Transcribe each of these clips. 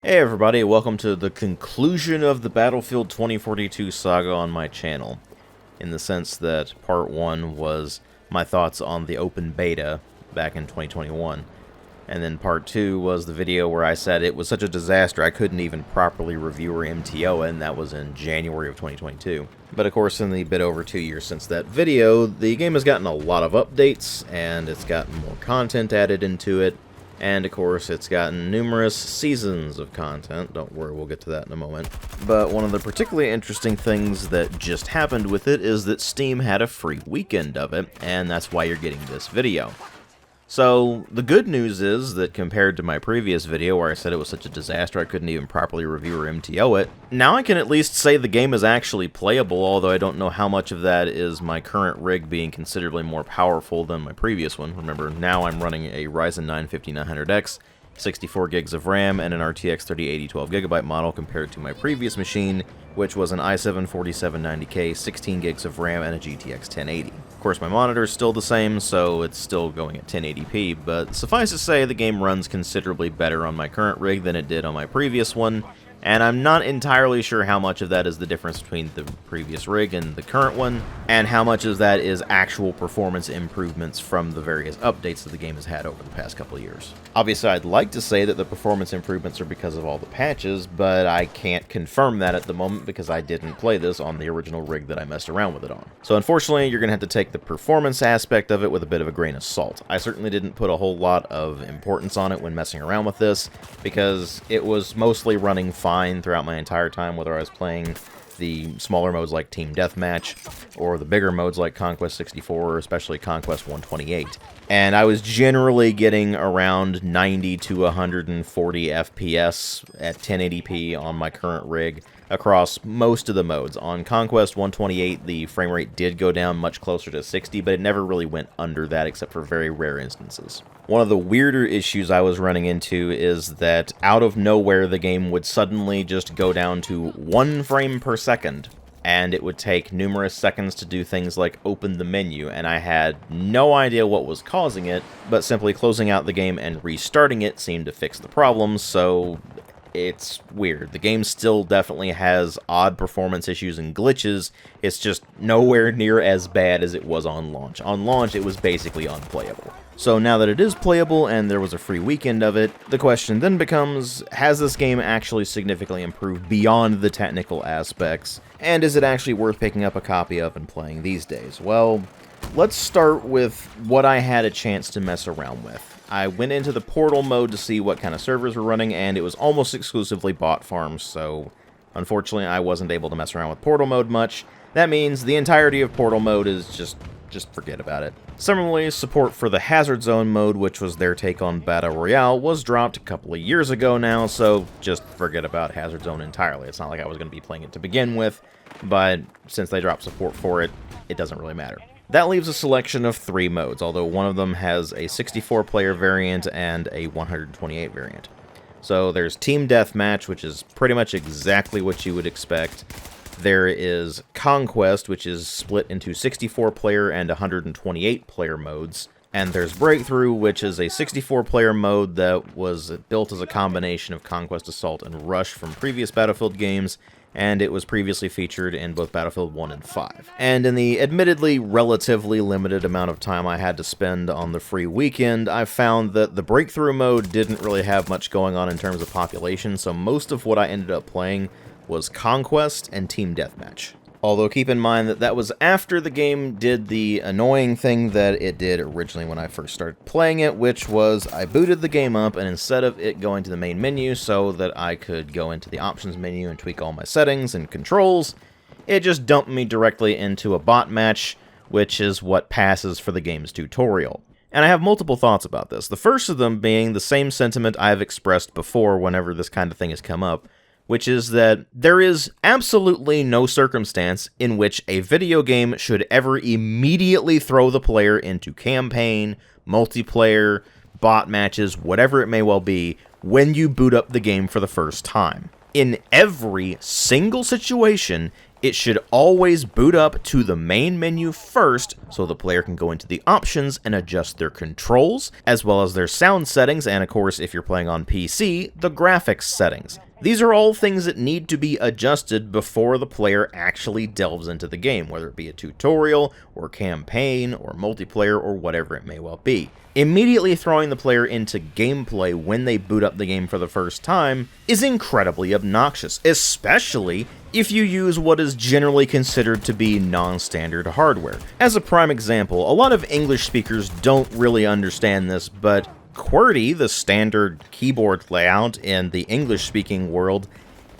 Hey everybody, welcome to the conclusion of the Battlefield 2042 saga on my channel, in the sense that part 1 was my thoughts on the open beta back in 2021, and then part 2 was the video where I said it was such a disaster I couldn't even properly review or MTO it, and that was in January of 2022. But of course, in the bit over 2 years since that video, the game has gotten a lot of updates, and it's gotten more content added into it. And, of course, it's gotten numerous seasons of content. Don't worry, we'll get to that in a moment. But one of the particularly interesting things that just happened with it is that Steam had a free weekend of it, and that's why you're getting this video. So, the good news is that compared to my previous video where I said it was such a disaster I couldn't even properly review or MTO it, now I can at least say the game is actually playable, although I don't know how much of that is my current rig being considerably more powerful than my previous one. Remember, now I'm running a Ryzen 9 5900X, 64 gigs of RAM, and an RTX 3080 12GB model compared to my previous machine, which was an i7 4790K, 16 gigs of RAM, and a GTX 1080. Of course, my monitor is still the same, so it's still going at 1080p, but suffice to say, the game runs considerably better on my current rig than it did on my previous one, and I'm not entirely sure how much of that is the difference between the previous rig and the current one, and how much of that is actual performance improvements from the various updates that the game has had over the past couple of years. Obviously, I'd like to say that the performance improvements are because of all the patches, but I can't confirm that at the moment because I didn't play this on the original rig that I messed around with it on. So unfortunately, you're going to have to take the performance aspect of it with a bit of a grain of salt. I certainly didn't put a whole lot of importance on it when messing around with this, because it was mostly running fine throughout my entire time, whether I was playing the smaller modes like Team Deathmatch, or the bigger modes like Conquest 64, or especially Conquest 128. And I was generally getting around 90 to 140 FPS at 1080p on my current rig across most of the modes. On Conquest 128, the frame rate did go down much closer to 60, but it never really went under that except for very rare instances. One of the weirder issues I was running into is that out of nowhere the game would suddenly just go down to 1 frame per second, and it would take numerous seconds to do things like open the menu, and I had no idea what was causing it, but simply closing out the game and restarting it seemed to fix the problem, so it's weird. The game still definitely has odd performance issues and glitches, it's just nowhere near as bad as it was on launch. On launch, it was basically unplayable. So now that it is playable and there was a free weekend of it, the question then becomes, has this game actually significantly improved beyond the technical aspects, and is it actually worth picking up a copy of and playing these days? Well, let's start with what I had a chance to mess around with. I went into the portal mode to see what kind of servers were running, and it was almost exclusively bot farms, so unfortunately I wasn't able to mess around with portal mode much. That means the entirety of portal mode is just forget about it. Similarly, support for the Hazard Zone mode, which was their take on Battle Royale, was dropped a couple of years ago now, so just forget about Hazard Zone entirely. It's not like I was going to be playing it to begin with, but since they dropped support for it, it doesn't really matter. That leaves a selection of 3 modes, although one of them has a 64-player variant and a 128 variant. So there's Team Deathmatch, which is pretty much exactly what you would expect. There is Conquest, which is split into 64-player and 128-player modes. And there's Breakthrough, which is a 64-player mode that was built as a combination of Conquest, Assault, and Rush from previous Battlefield games, and it was previously featured in both Battlefield 1 and 5. And in the admittedly relatively limited amount of time I had to spend on the free weekend, I found that the Breakthrough mode didn't really have much going on in terms of population, so most of what I ended up playing was Conquest and Team Deathmatch. Although keep in mind that that was after the game did the annoying thing that it did originally when I first started playing it, which was I booted the game up, and instead of it going to the main menu so that I could go into the options menu and tweak all my settings and controls, it just dumped me directly into a bot match, which is what passes for the game's tutorial. And I have multiple thoughts about this, the first of them being the same sentiment I've expressed before whenever this kind of thing has come up, which is that there is absolutely no circumstance in which a video game should ever immediately throw the player into campaign, multiplayer, bot matches, whatever it may well be, when you boot up the game for the first time. In every single situation, It should always boot up to the main menu first, so the player can go into the options and adjust their controls, as well as their sound settings, and of course, if you're playing on PC, the graphics settings. These are all things that need to be adjusted before the player actually delves into the game, whether it be a tutorial, or campaign, or multiplayer, or whatever it may well be. Immediately throwing the player into gameplay when they boot up the game for the first time is incredibly obnoxious, especially if you use what is generally considered to be non-standard hardware. As a prime example, a lot of English speakers don't really understand this, but QWERTY, the standard keyboard layout in the English-speaking world,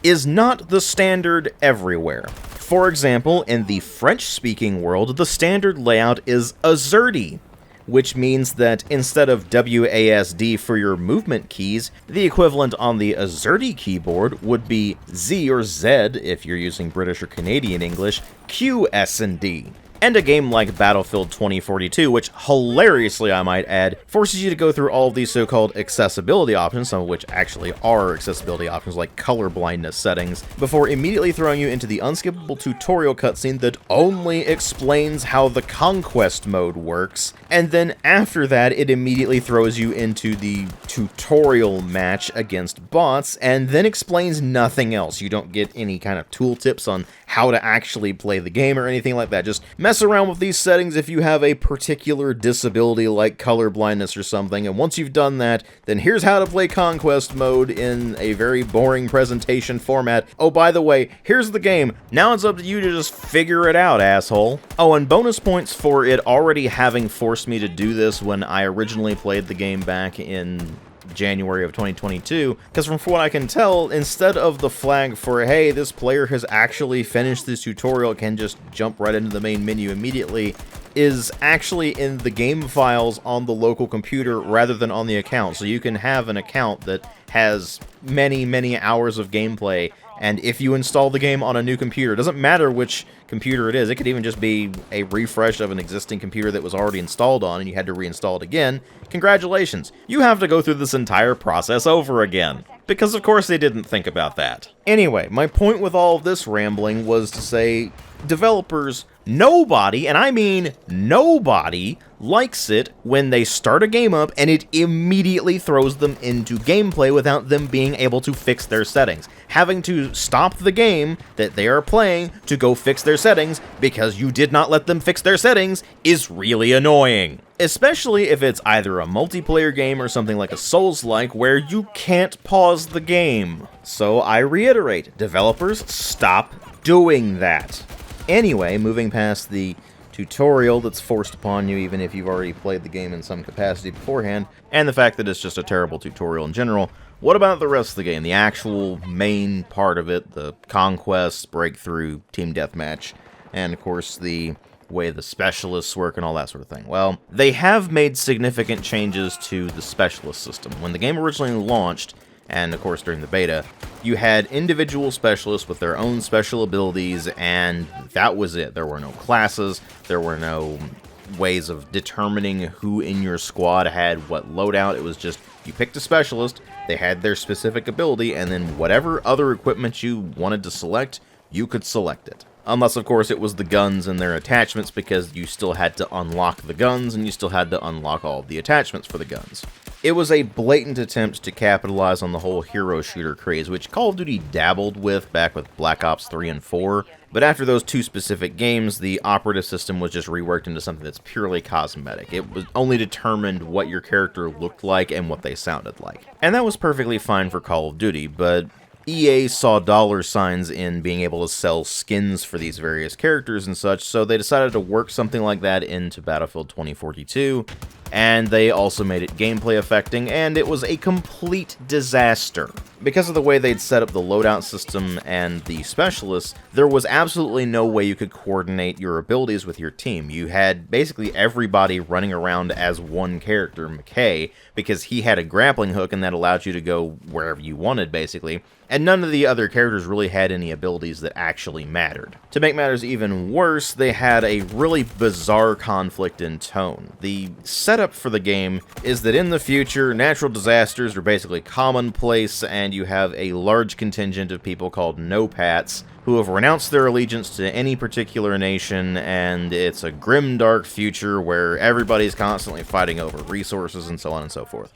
is not the standard everywhere. For example, in the French-speaking world, the standard layout is AZERTY, which means that instead of WASD for your movement keys, the equivalent on the AZERTY keyboard would be Z or Z if you're using British or Canadian English, Q, S, and D. And a game like Battlefield 2042, which hilariously I might add, forces you to go through all of these so-called accessibility options, some of which actually are accessibility options like color blindness settings, before immediately throwing you into the unskippable tutorial cutscene that only explains how the conquest mode works, and then after that it immediately throws you into the tutorial match against bots, and then explains nothing else. You don't get any kind of tooltips on how to actually play the game or anything like that. Just mess around with these settings if you have a particular disability like color blindness or something, and once you've done that, then here's how to play Conquest mode in a very boring presentation format. Oh, by the way, here's the game. Now it's up to you to just figure it out, asshole. Oh, and bonus points for it already having forced me to do this when I originally played the game back in January of 2022, because from what I can tell, instead of the flag for, hey, this player has actually finished this tutorial, can just jump right into the main menu immediately, is actually in the game files on the local computer rather than on the account. So you can have an account that has many hours of gameplay, and if you install the game on a new computer, it doesn't matter which computer it is, it could even just be a refresh of an existing computer that was already installed on and you had to reinstall it again, congratulations, you have to go through this entire process over again. Because of course they didn't think about that. Anyway, my point with all of this rambling was to say, developers, nobody, and I mean nobody, likes it when they start a game up and it immediately throws them into gameplay without them being able to fix their settings. Having to stop the game that they are playing to go fix their settings because you did not let them fix their settings is really annoying. Especially if it's either a multiplayer game or something like a Souls-like where you can't pause the game. So I reiterate, developers, stop doing that. Anyway, moving past the tutorial that's forced upon you even if you've already played the game in some capacity beforehand, and the fact that it's just a terrible tutorial in general, what about the rest of the game? The actual main part of it, the conquest, breakthrough, team deathmatch, and of course the way the specialists work and all that sort of thing. Well, they have made significant changes to the specialist system. When the game originally launched, and of course during the beta, you had individual specialists with their own special abilities, and that was it. There were no classes, there were no ways of determining who in your squad had what loadout. It was just, you picked a specialist, they had their specific ability, and then whatever other equipment you wanted to select, you could select it. Unless, of course, it was the guns and their attachments, because you still had to unlock the guns, and you still had to unlock all of the attachments for the guns. It was a blatant attempt to capitalize on the whole hero shooter craze, which Call of Duty dabbled with back with Black Ops 3 and 4, but after those two specific games, the operative system was just reworked into something that's purely cosmetic. It was only determined what your character looked like and what they sounded like. And that was perfectly fine for Call of Duty, but EA saw dollar signs in being able to sell skins for these various characters and such, so they decided to work something like that into Battlefield 2042, and they also made it gameplay affecting, and it was a complete disaster. Because of the way they'd set up the loadout system and the specialists, there was absolutely no way you could coordinate your abilities with your team. You had basically everybody running around as one character, McKay, because he had a grappling hook and that allowed you to go wherever you wanted, basically, and none of the other characters really had any abilities that actually mattered. To make matters even worse, they had a really bizarre conflict in tone. The setup setup for the game is that in the future, natural disasters are basically commonplace, and you have a large contingent of people called no-pats who have renounced their allegiance to any particular nation, and it's a grim, dark future where everybody's constantly fighting over resources and so on and so forth.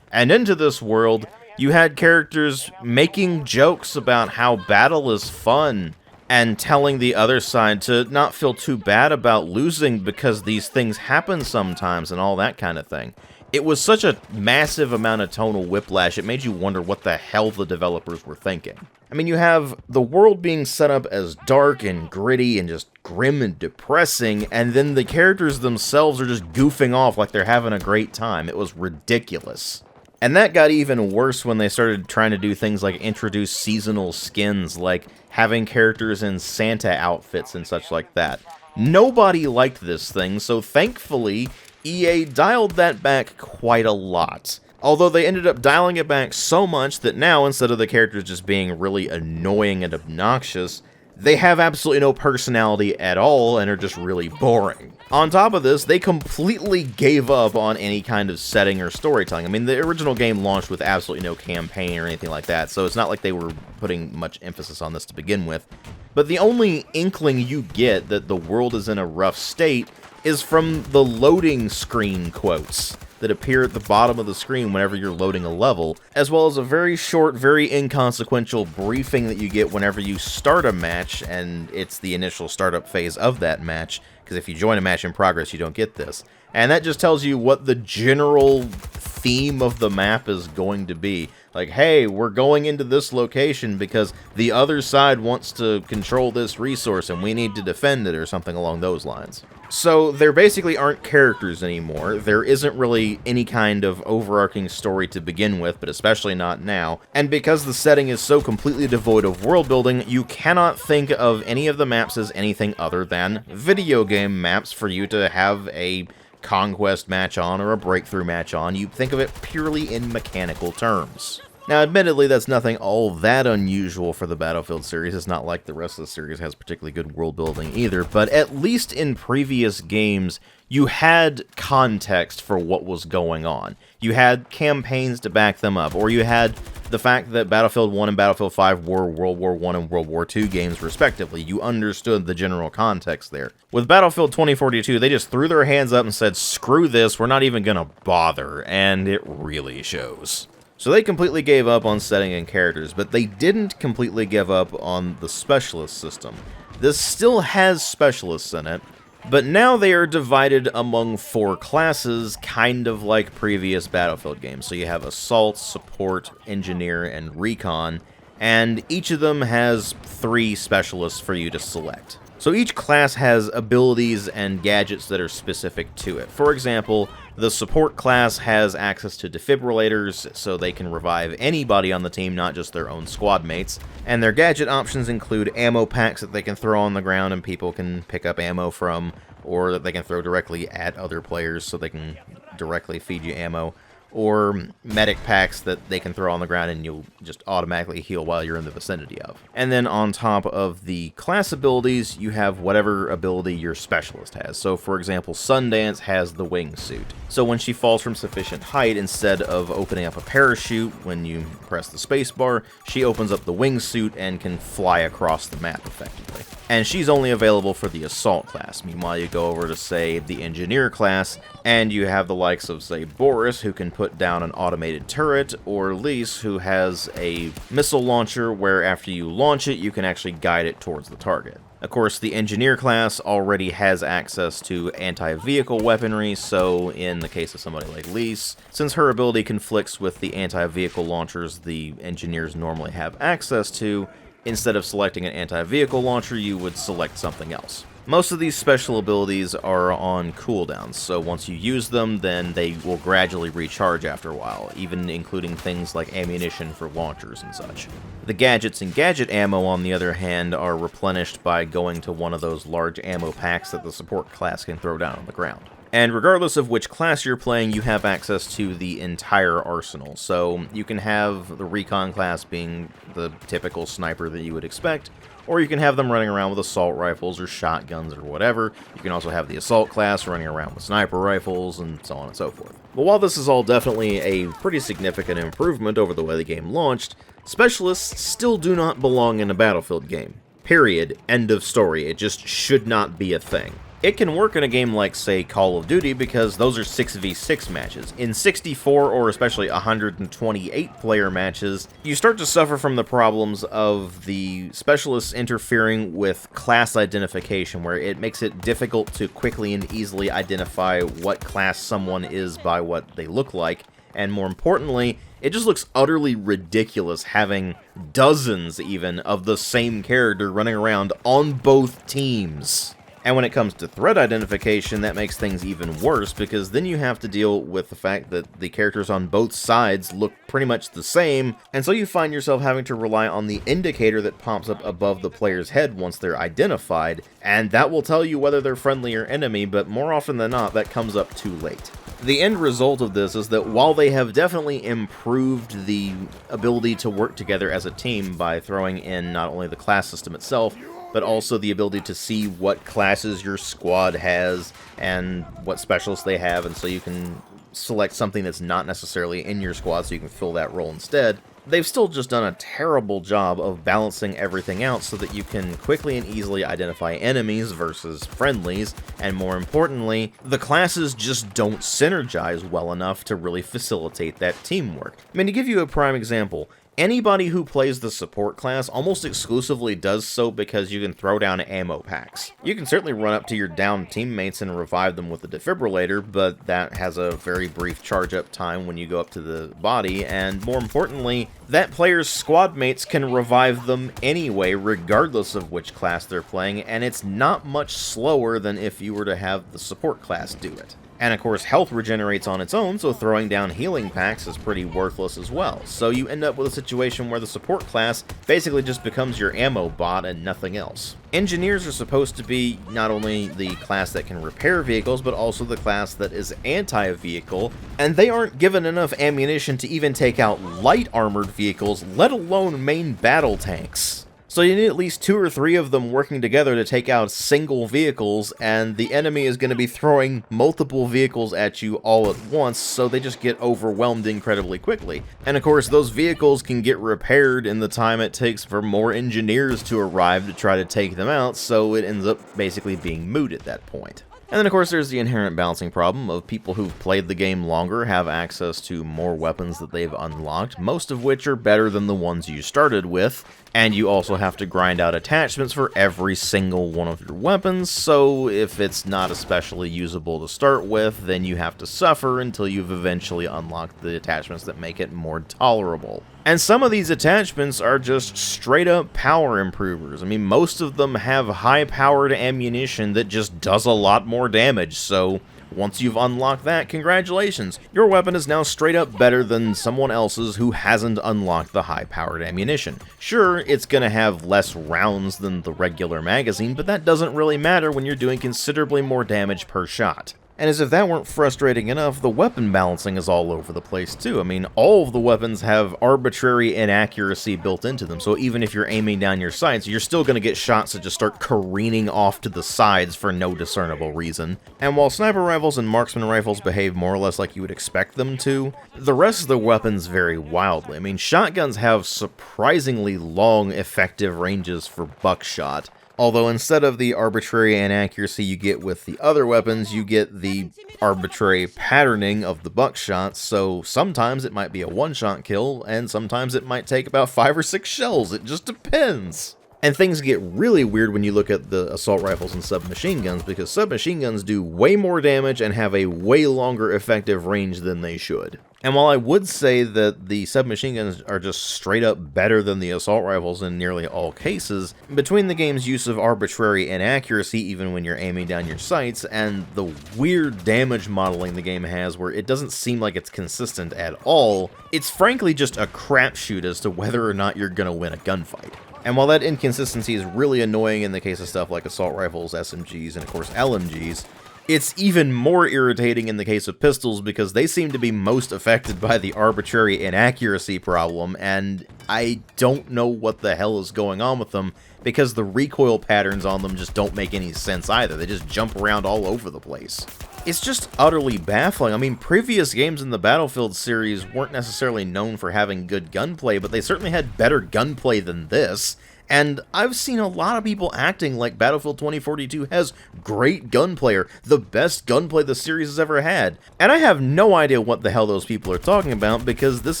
And into this world, you had characters making jokes about how battle is fun, and telling the other side to not feel too bad about losing because these things happen sometimes and all that kind of thing. It was such a massive amount of tonal whiplash, it made you wonder what the hell the developers were thinking. I mean, you have the world being set up as dark and gritty and just grim and depressing, and then the characters themselves are just goofing off like they're having a great time. It was ridiculous. And that got even worse when they started trying to do things like introduce seasonal skins, like having characters in Santa outfits and such like that. Nobody liked this thing, so thankfully, EA dialed that back quite a lot. Although they ended up dialing it back so much that now, instead of the characters just being really annoying and obnoxious, they have absolutely no personality at all and are just really boring. On top of this, they completely gave up on any kind of setting or storytelling. I mean, the original game launched with absolutely no campaign or anything like that, so it's not like they were putting much emphasis on this to begin with. But the only inkling you get that the world is in a rough state is from the loading screen quotes that appear at the bottom of the screen whenever you're loading a level, as well as a very short, very inconsequential briefing that you get whenever you start a match, and it's the initial startup phase of that match, because if you join a match in progress, you don't get this. And that just tells you what the general theme of the map is going to be. Like, hey, we're going into this location because the other side wants to control this resource and we need to defend it, or something along those lines. So there basically aren't characters anymore. There isn't really any kind of overarching story to begin with, but especially not now. And because the setting is so completely devoid of world building, you cannot think of any of the maps as anything other than video game maps for you to have a conquest match on or a breakthrough match on. You think of it purely in mechanical terms. Now, admittedly, that's nothing all that unusual for the Battlefield series. It's not like the rest of the series has particularly good world building either, but at least in previous games, you had context for what was going on. You had campaigns to back them up, or you had the fact that Battlefield 1 and Battlefield 5 were World War I and World War II games, respectively. You understood the general context there. With Battlefield 2042, they just threw their hands up and said, screw this, we're not even gonna bother, and it really shows. So they completely gave up on setting and characters, but they didn't completely give up on the specialist system. This still has specialists in it, but now they are divided among 4 classes, kind of like previous Battlefield games. So you have Assault, Support, Engineer, and Recon, and each of them has 3 specialists for you to select. So each class has abilities and gadgets that are specific to it. For example, the Support class has access to defibrillators, so they can revive anybody on the team, not just their own squad mates. And their gadget options include ammo packs that they can throw on the ground and people can pick up ammo from, or that they can throw directly at other players so they can directly feed you ammo, or medic packs that they can throw on the ground and you'll just automatically heal while you're in the vicinity of. And then on top of the class abilities, you have whatever ability your specialist has. So for example, Sundance has the wingsuit. So when she falls from sufficient height, instead of opening up a parachute when you press the spacebar, she opens up the wingsuit and can fly across the map effectively. And she's only available for the Assault class. Meanwhile, you go over to, say, the Engineer class, and you have the likes of, say, Boris, who can put down an automated turret, or Lise, who has a missile launcher where after you launch it, you can actually guide it towards the target. Of course, the Engineer class already has access to anti-vehicle weaponry, so in the case of somebody like Lise, since her ability conflicts with the anti-vehicle launchers the Engineers normally have access to, instead of selecting an anti-vehicle launcher, you would select something else. Most of these special abilities are on cooldowns, so once you use them, then they will gradually recharge after a while, even including things like ammunition for launchers and such. The gadgets and gadget ammo, on the other hand, are replenished by going to one of those large ammo packs that the Support class can throw down on the ground. And regardless of which class you're playing, you have access to the entire arsenal. So you can have the recon class being the typical sniper that you would expect, or you can have them running around with assault rifles or shotguns or whatever. You can also have the assault class running around with sniper rifles and so on and so forth. But while this is all definitely a pretty significant improvement over the way the game launched, specialists still do not belong in a Battlefield game. Period. End of story. It just should not be a thing. It can work in a game like, say, Call of Duty, because those are 6v6 matches. In 64 or especially 128-player matches, you start to suffer from the problems of the specialists interfering with class identification, where it makes it difficult to quickly and easily identify what class someone is by what they look like, and more importantly, it just looks utterly ridiculous having dozens, even, of the same character running around on both teams. And when it comes to threat identification, that makes things even worse, because then you have to deal with the fact that the characters on both sides look pretty much the same, and so you find yourself having to rely on the indicator that pops up above the player's head once they're identified, and that will tell you whether they're friendly or enemy, but more often than not, that comes up too late. The end result of this is that while they have definitely improved the ability to work together as a team by throwing in not only the class system itself, but also the ability to see what classes your squad has and what specialists they have, and so you can select something that's not necessarily in your squad so you can fill that role instead. They've still just done a terrible job of balancing everything out so that you can quickly and easily identify enemies versus friendlies, and more importantly, the classes just don't synergize well enough to really facilitate that teamwork. I mean, to give you a prime example, anybody who plays the support class almost exclusively does so because you can throw down ammo packs. You can certainly run up to your downed teammates and revive them with the defibrillator, but that has a very brief charge-up time when you go up to the body, and more importantly, that player's squad mates can revive them anyway, regardless of which class they're playing, and it's not much slower than if you were to have the support class do it. And of course, health regenerates on its own, so throwing down healing packs is pretty worthless as well. So you end up with a situation where the support class basically just becomes your ammo bot and nothing else. Engineers are supposed to be not only the class that can repair vehicles, but also the class that is anti-vehicle, and they aren't given enough ammunition to even take out light armored vehicles, let alone main battle tanks. So you need at least 2 or 3 of them working together to take out single vehicles, and the enemy is going to be throwing multiple vehicles at you all at once, so they just get overwhelmed incredibly quickly. And of course, those vehicles can get repaired in the time it takes for more engineers to arrive to try to take them out, so it ends up basically being moot at that point. And then of course there's the inherent balancing problem of people who've played the game longer have access to more weapons that they've unlocked, most of which are better than the ones you started with, and you also have to grind out attachments for every single one of your weapons, so if it's not especially usable to start with, then you have to suffer until you've eventually unlocked the attachments that make it more tolerable. And some of these attachments are just straight up power improvers. I mean, most of them have high powered ammunition that just does a lot more damage, so once you've unlocked that, congratulations, your weapon is now straight up better than someone else's who hasn't unlocked the high powered ammunition. Sure, it's gonna have less rounds than the regular magazine, but that doesn't really matter when you're doing considerably more damage per shot. And as if that weren't frustrating enough, the weapon balancing is all over the place too. I mean, all of the weapons have arbitrary inaccuracy built into them, so even if you're aiming down your sights, you're still going to get shots that just start careening off to the sides for no discernible reason. And while sniper rifles and marksman rifles behave more or less like you would expect them to, the rest of the weapons vary wildly. I mean, shotguns have surprisingly long effective ranges for buckshot, although instead of the arbitrary inaccuracy you get with the other weapons, you get the arbitrary patterning of the buckshot, so sometimes it might be a one-shot kill, and sometimes it might take about 5 or 6 shells, it just depends. And things get really weird when you look at the assault rifles and submachine guns, because submachine guns do way more damage and have a way longer effective range than they should. And while I would say that the submachine guns are just straight up better than the assault rifles in nearly all cases, between the game's use of arbitrary inaccuracy even when you're aiming down your sights, and the weird damage modeling the game has where it doesn't seem like it's consistent at all, it's frankly just a crapshoot as to whether or not you're gonna win a gunfight. And while that inconsistency is really annoying in the case of stuff like assault rifles, SMGs, and of course LMGs, It's even more irritating in the case of pistols because they seem to be most affected by the arbitrary inaccuracy problem, and I don't know what the hell is going on with them because the recoil patterns on them just don't make any sense either. They just jump around all over the place. It's just utterly baffling. I mean, previous games in the Battlefield series weren't necessarily known for having good gunplay, but they certainly had better gunplay than this. And I've seen a lot of people acting like Battlefield 2042 has great gunplay, the best gunplay the series has ever had. And I have no idea what the hell those people are talking about because this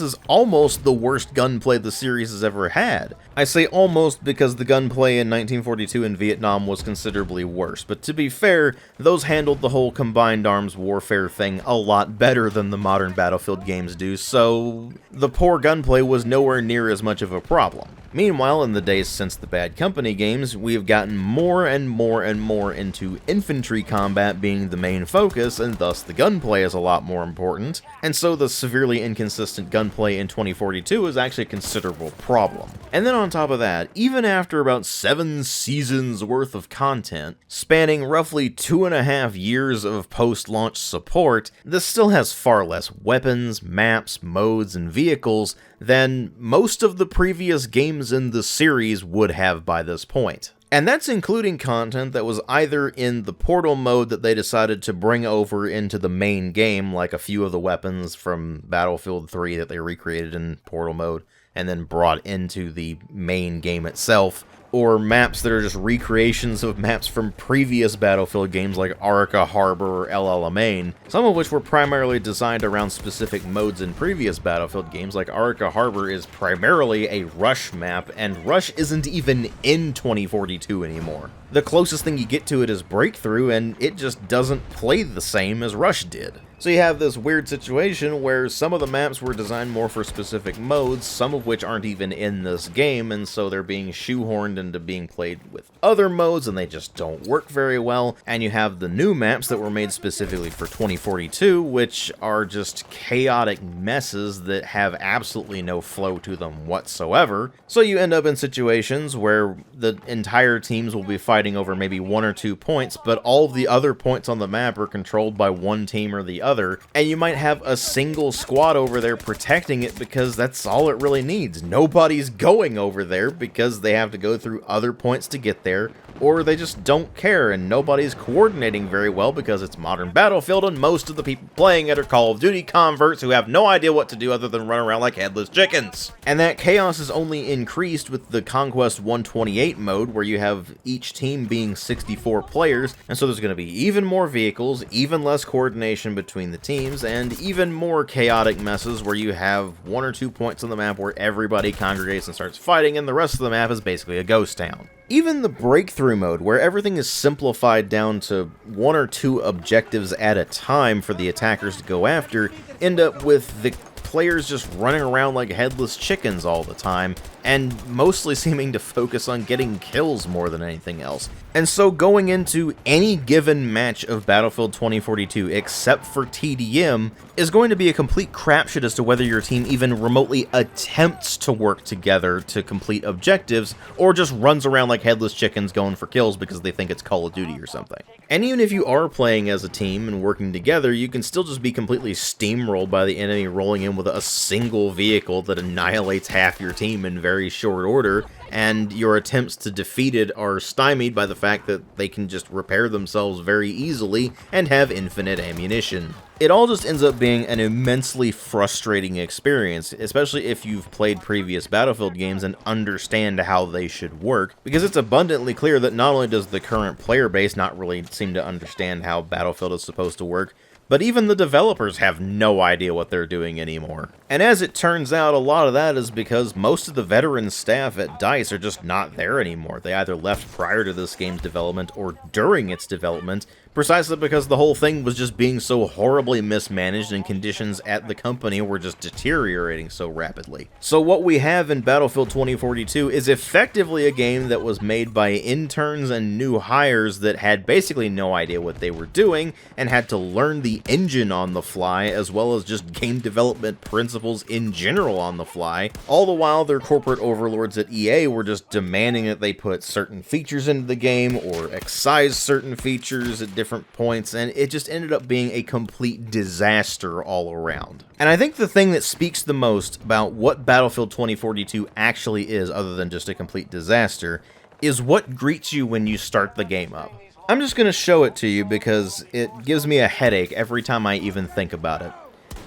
is almost the worst gunplay the series has ever had. I say almost because the gunplay in 1942 in Vietnam was considerably worse, but to be fair, those handled the whole combined arms warfare thing a lot better than the modern Battlefield games do, so the poor gunplay was nowhere near as much of a problem. Meanwhile, in the days since the Bad Company games, we have gotten more and more and more into infantry combat being the main focus, and thus the gunplay is a lot more important, and so the severely inconsistent gunplay in 2042 is actually a considerable problem. And then on top of that, even after about 7 seasons worth of content, spanning roughly 2.5 years of post-launch support, this still has far less weapons, maps, modes, and vehicles than most of the previous games in the series would have by this point. And that's including content that was either in the Portal mode that they decided to bring over into the main game, like a few of the weapons from Battlefield 3 that they recreated in Portal mode, and then brought into the main game itself, or maps that are just recreations of maps from previous Battlefield games like Arica Harbor or El Alamein, some of which were primarily designed around specific modes in previous Battlefield games. Like Arica Harbor is primarily a Rush map, and Rush isn't even in 2042 anymore. The closest thing you get to it is Breakthrough, and it just doesn't play the same as Rush did. So you have this weird situation where some of the maps were designed more for specific modes, some of which aren't even in this game, and so they're being shoehorned into being played with other modes, and they just don't work very well. And you have the new maps that were made specifically for 2042, which are just chaotic messes that have absolutely no flow to them whatsoever. So you end up in situations where the entire teams will be fighting over maybe 1 or 2 points, but all of the other points on the map are controlled by one team or the other, and you might have a single squad over there protecting it because that's all it really needs. Nobody's going over there because they have to go through other points to get there, or they just don't care, and nobody's coordinating very well because it's modern Battlefield and most of the people playing it are Call of Duty converts who have no idea what to do other than run around like headless chickens. And that chaos is only increased with the Conquest 128 mode, where you have each team being 64 players, and so there's going to be even more vehicles, even less coordination between the teams, and even more chaotic messes where you have 1 or 2 points on the map where everybody congregates and starts fighting, and the rest of the map is basically a ghost town. Even the Breakthrough mode, where everything is simplified down to 1 or 2 objectives at a time for the attackers to go after, end up with the players just running around like headless chickens all the time, and mostly seeming to focus on getting kills more than anything else. And so going into any given match of Battlefield 2042, except for TDM, is going to be a complete crapshoot as to whether your team even remotely attempts to work together to complete objectives, or just runs around like headless chickens going for kills because they think it's Call of Duty or something. And even if you are playing as a team and working together, you can still just be completely steamrolled by the enemy rolling in with a single vehicle that annihilates half your team in very short order, and your attempts to defeat it are stymied by the fact that they can just repair themselves very easily and have infinite ammunition. It all just ends up being an immensely frustrating experience, especially if you've played previous Battlefield games and understand how they should work, because it's abundantly clear that not only does the current player base not really seem to understand how Battlefield is supposed to work, but even the developers have no idea what they're doing anymore. And as it turns out, a lot of that is because most of the veteran staff at DICE are just not there anymore. They either left prior to this game's development or during its development, precisely because the whole thing was just being so horribly mismanaged and conditions at the company were just deteriorating so rapidly. So what we have in Battlefield 2042 is effectively a game that was made by interns and new hires that had basically no idea what they were doing and had to learn the engine on the fly, as well as just game development principles principles in general on the fly, all the while their corporate overlords at EA were just demanding that they put certain features into the game or excise certain features at different points, and it just ended up being a complete disaster all around. And I think the thing that speaks the most about what Battlefield 2042 actually is, other than just a complete disaster, is what greets you when you start the game up. I'm just going to show it to you because it gives me a headache every time I even think about it.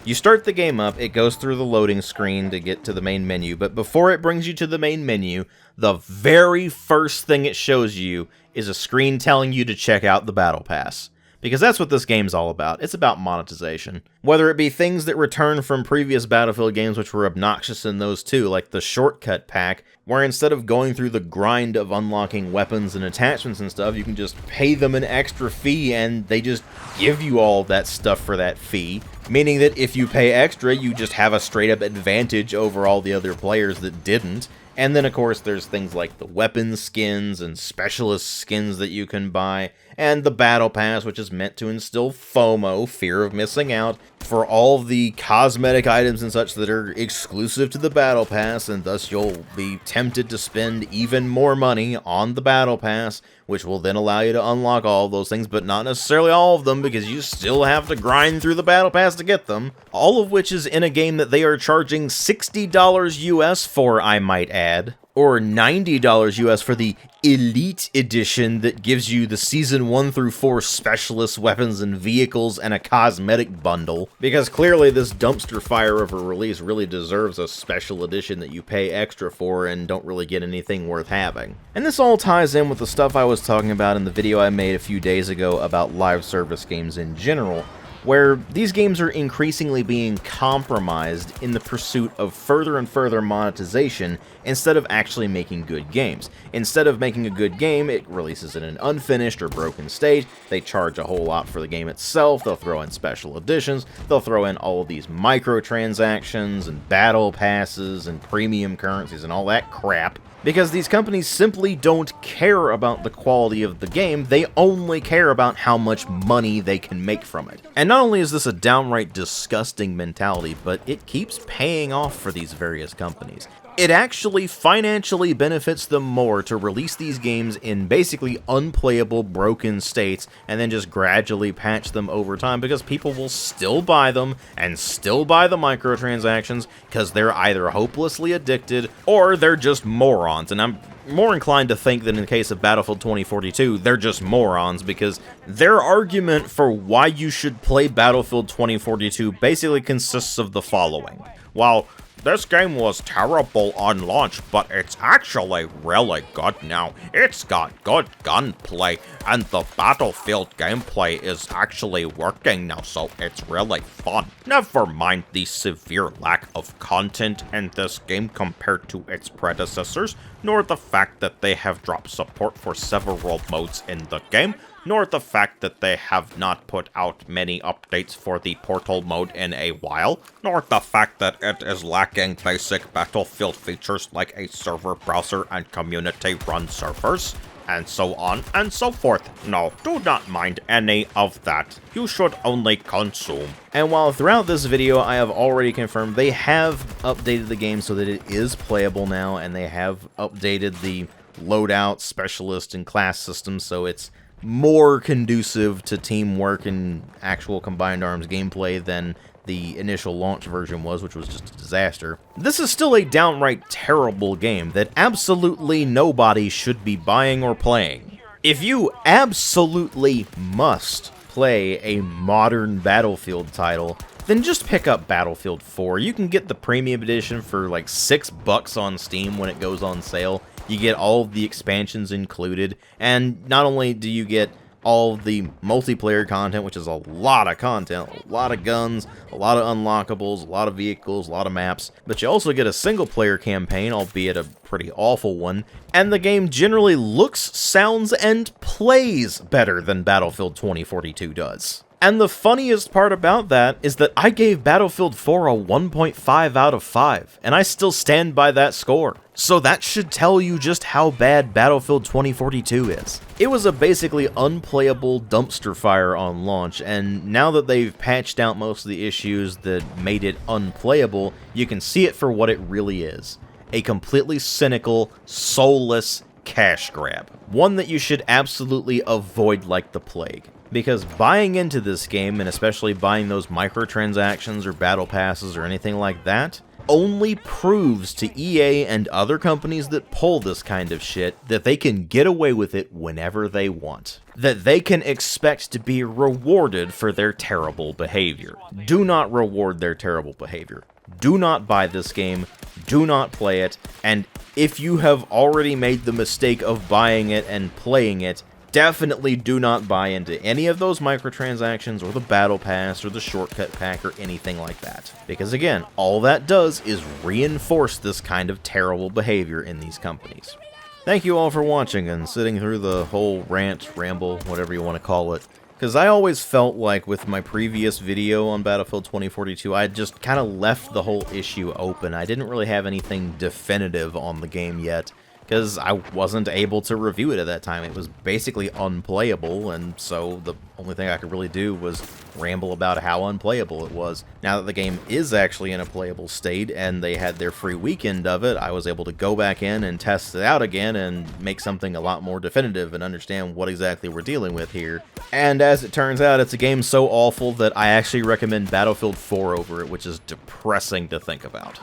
You start the game up, it goes through the loading screen to get to the main menu, but before it brings you to the main menu, the very first thing it shows you is a screen telling you to check out the Battle Pass. Because that's what this game's all about. It's about monetization. Whether it be things that return from previous Battlefield games which were obnoxious in those too, like the shortcut pack, where instead of going through the grind of unlocking weapons and attachments and stuff, you can just pay them an extra fee and they just give you all that stuff for that fee. Meaning that if you pay extra, you just have a straight up advantage over all the other players that didn't. And then, of course, there's things like the weapon skins and specialist skins that you can buy, and the Battle Pass, which is meant to instill FOMO, fear of missing out, for all the cosmetic items and such that are exclusive to the Battle Pass, and thus you'll be tempted to spend even more money on the Battle Pass, which will then allow you to unlock all of those things, but not necessarily all of them, because you still have to grind through the Battle Pass to get them. All of which is in a game that they are charging $60 US for, I might add, or $90 US for the Elite Edition that gives you the Season 1 through 4 specialist weapons and vehicles and a cosmetic bundle, because clearly this dumpster fire of a release really deserves a special edition that you pay extra for and don't really get anything worth having. And this all ties in with the stuff I was talking about in the video I made a few days ago about live service games in general, where these games are increasingly being compromised in the pursuit of further and further monetization instead of actually making good games. Instead of making a good game, it releases in an unfinished or broken state, they charge a whole lot for the game itself, they'll throw in special editions, they'll throw in all of these microtransactions and battle passes and premium currencies and all that crap. Because these companies simply don't care about the quality of the game, they only care about how much money they can make from it. And not only is this a downright disgusting mentality, but it keeps paying off for these various companies. It actually financially benefits them more to release these games in basically unplayable, broken states and then just gradually patch them over time, because people will still buy them and still buy the microtransactions because they're either hopelessly addicted or they're just morons. And I'm more inclined to think that in the case of Battlefield 2042, they're just morons, because their argument for why you should play Battlefield 2042 basically consists of the following. While this game was terrible on launch, but it's actually really good now. It's got good gunplay, and the Battlefield gameplay is actually working now, so it's really fun. Never mind the severe lack of content in this game compared to its predecessors, nor the fact that they have dropped support for several modes in the game, nor the fact that they have not put out many updates for the Portal mode in a while, nor the fact that it is lacking basic Battlefield features like a server browser and community-run servers, and so on and so forth. No, do not mind any of that. You should only consume. And while throughout this video I have already confirmed they have updated the game so that it is playable now, and they have updated the loadout, specialist, and class system so it's more conducive to teamwork and actual combined arms gameplay than the initial launch version was, which was just a disaster. This is still a downright terrible game that absolutely nobody should be buying or playing. If you absolutely must play a modern Battlefield title, then just pick up Battlefield 4. You can get the premium edition for like $6 on Steam when it goes on sale. You get all of the expansions included, and not only do you get all of the multiplayer content, which is a lot of content, a lot of guns, a lot of unlockables, a lot of vehicles, a lot of maps, but you also get a single-player campaign, albeit a pretty awful one, and the game generally looks, sounds, and plays better than Battlefield 2042 does. And the funniest part about that is that I gave Battlefield 4 a 1.5 out of 5, and I still stand by that score. So that should tell you just how bad Battlefield 2042 is. It was a basically unplayable dumpster fire on launch, and now that they've patched out most of the issues that made it unplayable, you can see it for what it really is. A completely cynical, soulless cash grab. One that you should absolutely avoid like the plague. Because buying into this game, and especially buying those microtransactions or battle passes or anything like that, only proves to EA and other companies that pull this kind of shit that they can get away with it whenever they want. That they can expect to be rewarded for their terrible behavior. Do not reward their terrible behavior. Do not buy this game, do not play it, and if you have already made the mistake of buying it and playing it, definitely do not buy into any of those microtransactions or the battle pass or the shortcut pack or anything like that. Because again, all that does is reinforce this kind of terrible behavior in these companies. Thank you all for watching and sitting through the whole rant, ramble, whatever you want to call it. Because I always felt like with my previous video on Battlefield 2042, I just kind of left the whole issue open. I didn't really have anything definitive on the game yet, because I wasn't able to review it at that time. It was basically unplayable, and so the only thing I could really do was ramble about how unplayable it was. Now that the game is actually in a playable state, and they had their free weekend of it, I was able to go back in and test it out again and make something a lot more definitive and understand what exactly we're dealing with here. And as it turns out, it's a game so awful that I actually recommend Battlefield 4 over it, which is depressing to think about.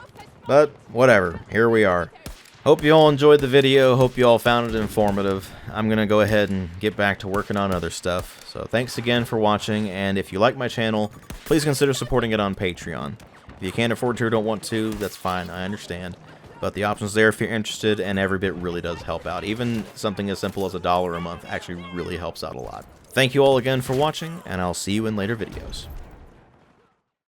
But whatever, here we are. Hope you all enjoyed the video, hope you all found it informative. I'm going to go ahead and get back to working on other stuff. So thanks again for watching, and if you like my channel, please consider supporting it on Patreon. If you can't afford to or don't want to, that's fine, I understand. But the option's there if you're interested, and every bit really does help out. Even something as simple as $1 a month actually really helps out a lot. Thank you all again for watching, and I'll see you in later videos.